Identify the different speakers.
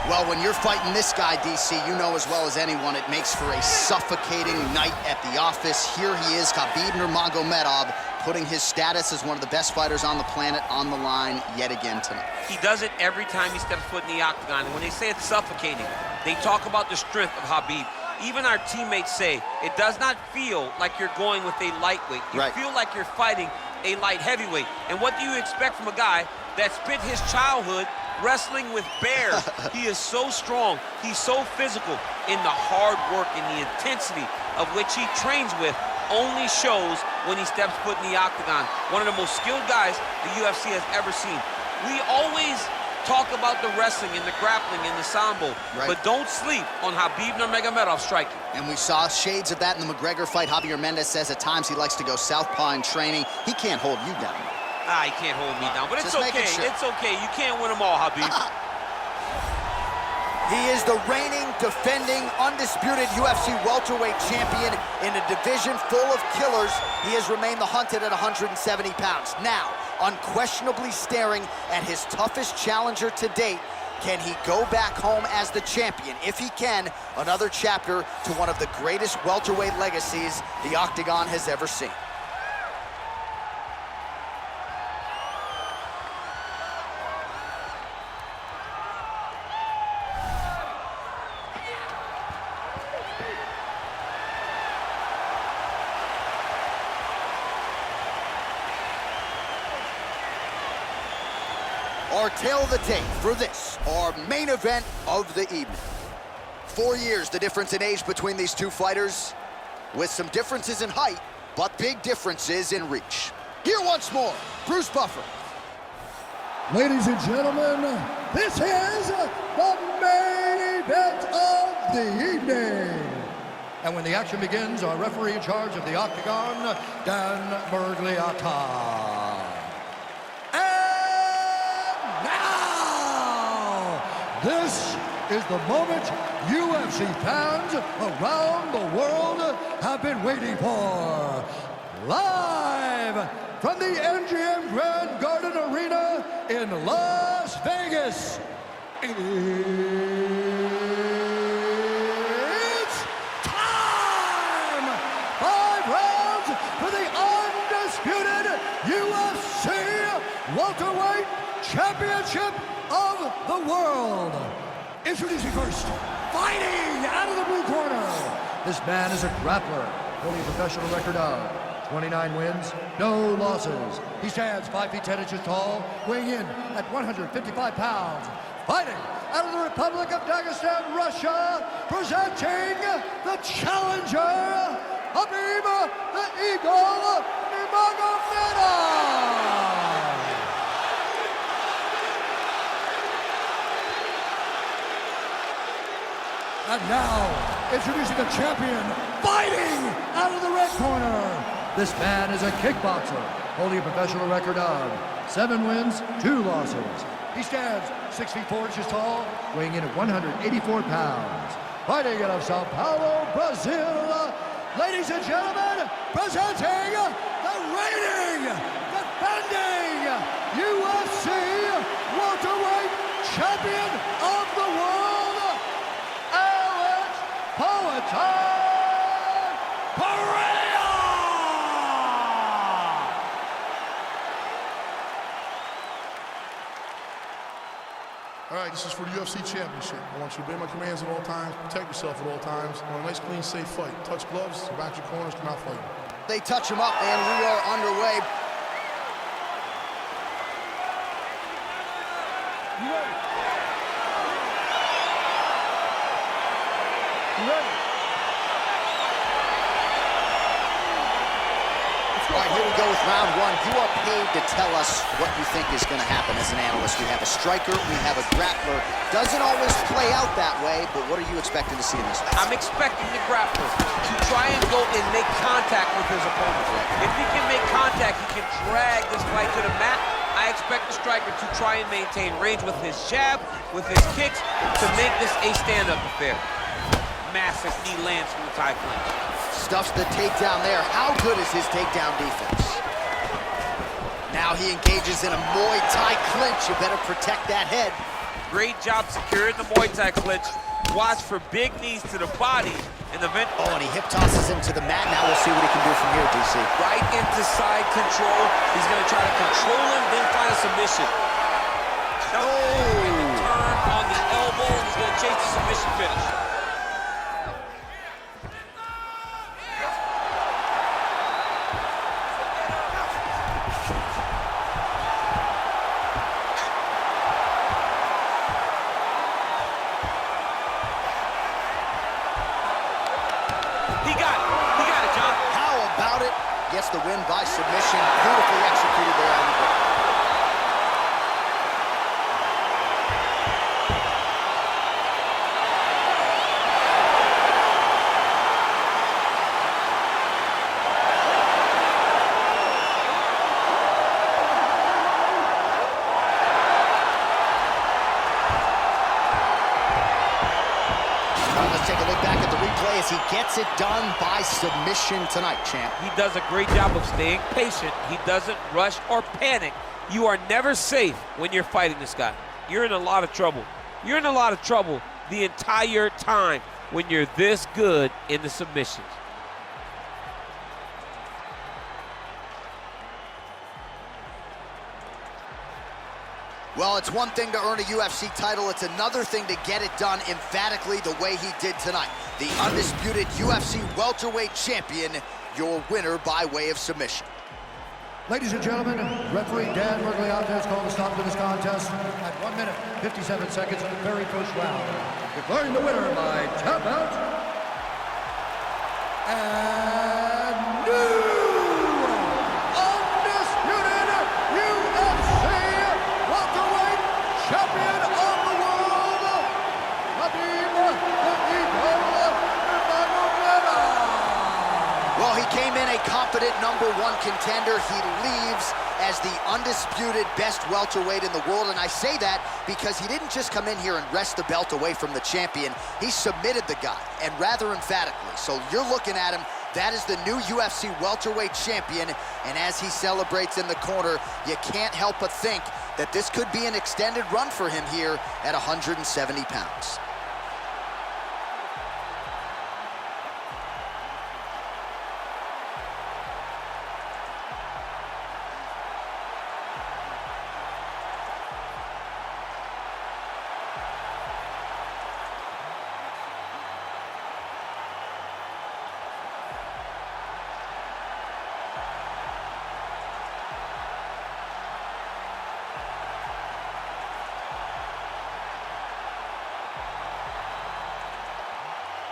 Speaker 1: Well, when you're fighting this guy, DC, you know as well as anyone, it makes for a suffocating night at the office. Here he is, Khabib Nurmagomedov, putting his status as one of the best fighters on the planet on the line yet again tonight.
Speaker 2: He does it every time he steps foot in the octagon. And when they say it's suffocating, they talk about the strength of Khabib. Even our teammates say it does not feel like you're going with a lightweight. You feel like you're fighting a light heavyweight. And what do you expect from a guy that spent his childhood wrestling with bears? He is so strong, he's so physical, in the hard work and the intensity of which he trains with only shows when he steps foot in the octagon. One of the most skilled guys the UFC has ever seen. We always talk about the wrestling and the grappling and the sambo, but don't sleep on Khabib Nurmagomedov striking. And we saw shades of that in the McGregor fight. Javier Mendez says at times he likes to go southpaw in training. He can't hold you down. He can't hold me down, but it's okay. Sure. It's okay. You can't win them all, Khabib.
Speaker 1: He is the reigning, defending, undisputed UFC welterweight champion in a division full of killers. He has remained the hunted at 170 pounds. Now, unquestionably staring at his toughest challenger to date. Can he go back home as the champion? If he can, another chapter to one of the greatest welterweight legacies the Octagon has ever seen. Our tale of the tape for this, our main event of the evening. 4 years, the difference in age between these two fighters, with some differences in height, but big differences in reach. Here once more, Bruce Buffer.
Speaker 3: Ladies and gentlemen, this is the main event of the evening. And when the action begins, our referee in charge of the Octagon, Dan Bergliata. This is the moment UFC fans around the world have been waiting for. Live from the MGM Grand Garden Arena in Las Vegas. It's time! 5 rounds for the undisputed UFC welterweight championship of the world. Introducing first, fighting out of the blue corner. This man is a grappler, holding a professional record of 29 wins, no losses. He stands 5 feet 10 inches tall, weighing in at 155 pounds. Fighting out of the Republic of Dagestan, Russia, presenting the challenger, Khabib the Eagle Nurmagomedov. And now, introducing the champion, fighting out of the red corner. This man is a kickboxer, holding a professional record of 7 wins, 2 losses. He stands 6 feet 4 inches tall, weighing in at 184 pounds. Fighting out of Sao Paulo, Brazil, ladies and gentlemen, presenting the reigning, defending UFC welterweight champion of the world, Pereira!
Speaker 4: All right, this is for the UFC Championship. I want you to obey my commands at all times, protect yourself at all times. I want a nice, clean, safe fight. Touch gloves, back your corners, come out fighting.
Speaker 1: They touch him up, and we are underway.
Speaker 3: You ready? You ready?
Speaker 1: All right, here we go with round 1. You are paid to tell us what you think is going to happen as an analyst. We have a striker, we have a grappler. Doesn't always play out that way, but what are you expecting to see in this fight?
Speaker 2: I'm expecting the grappler to try and go and make contact with his opponent. If he can make contact, he can drag this fight to the mat. I expect the striker to try and maintain range with his jab, with his kicks, to make this a stand-up affair. Massive knee lands from the Thai clinch.
Speaker 1: Stuffs the takedown there. How good is his takedown defense? Now he engages in a Muay Thai clinch. You better protect that head.
Speaker 2: Great job securing the Muay Thai clinch. Watch for big knees to the body. And
Speaker 1: and he hip tosses him to the mat. Now we'll see what he can do from here, DC.
Speaker 2: Right into side control. He's going to try to control him, then find a submission. Turn on the elbow, and he's going to chase the submission finish. He got it, John.
Speaker 1: How about it? Gets the win by submission. Beautifully executed there on the ground. Let's take a look back at the replay as he gets it done by submission tonight, champ.
Speaker 2: He does a great job of staying patient. He doesn't rush or panic. You are never safe when you're fighting this guy. You're in a lot of trouble. You're in a lot of trouble the entire time when you're this good in the submissions.
Speaker 1: Well, it's one thing to earn a UFC title. It's another thing to get it done emphatically the way he did tonight. The undisputed UFC welterweight champion, your winner by way of submission.
Speaker 3: Ladies and gentlemen, referee Dan Mergliata has called a stop to this contest at 1 minute, 57 seconds of the very first round. Declaring the winner by tap out, and new undisputed UFC welterweight champion of the world, Khabib Nurmagomedov.
Speaker 1: Well, he came in a confident #1 contender. He leaves as the undisputed best welterweight in the world, and I say that because he didn't just come in here and wrest the belt away from the champion. He submitted the guy, and rather emphatically. So you're looking at him, that is the new UFC welterweight champion, and as he celebrates in the corner, you can't help but think that this could be an extended run for him here at 170 pounds.